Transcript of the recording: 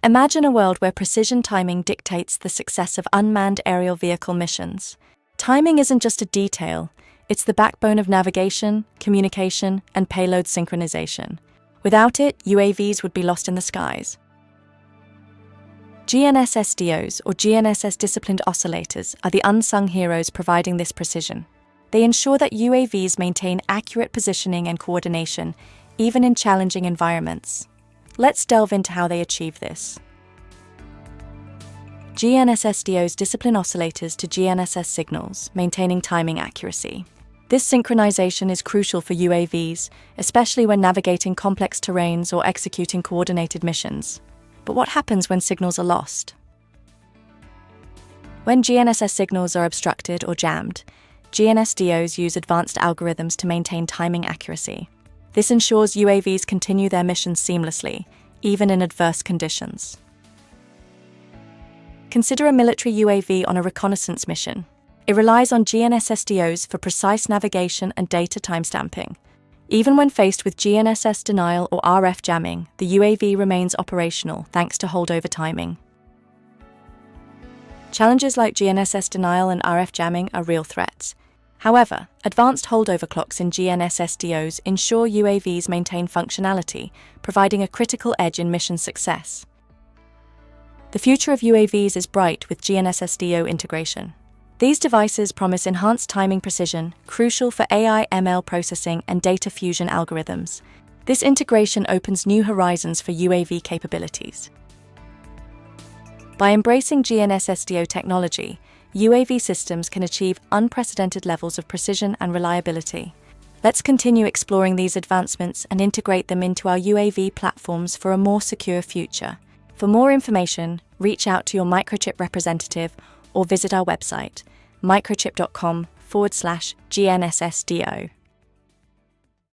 Imagine a world where precision timing dictates the success of unmanned aerial vehicle missions. Timing isn't just a detail, it's the backbone of navigation, communication, and payload synchronization. Without it, UAVs would be lost in the skies. GNSS DOs, or GNSS Disciplined Oscillators, are the unsung heroes providing this precision. They ensure that UAVs maintain accurate positioning and coordination, even in challenging environments. Let's delve into how they achieve this. GNSS DOs discipline oscillators to GNSS signals, maintaining timing accuracy. This synchronization is crucial for UAVs, especially when navigating complex terrains or executing coordinated missions. But what happens when signals are lost? When GNSS signals are obstructed or jammed, GNSDOs use advanced algorithms to maintain timing accuracy. This ensures UAVs continue their missions seamlessly, even in adverse conditions. Consider a military UAV on a reconnaissance mission. It relies on GNSSDOs for precise navigation and data timestamping. Even when faced with GNSS denial or RF jamming, the UAV remains operational thanks to holdover timing. Challenges like GNSS denial and RF jamming are real threats. However, advanced holdover clocks in GNSSDOs ensure UAVs maintain functionality, providing a critical edge in mission success. The future of UAVs is bright with GNSSDO integration. These devices promise enhanced timing precision, crucial for AI/ML processing and data fusion algorithms. This integration opens new horizons for UAV capabilities. By embracing GNSSDO technology, UAV systems can achieve unprecedented levels of precision and reliability. Let's continue exploring these advancements and integrate them into our UAV platforms for a more secure future. For more information, reach out to your Microchip representative or visit our website, microchip.com/GNSSDO.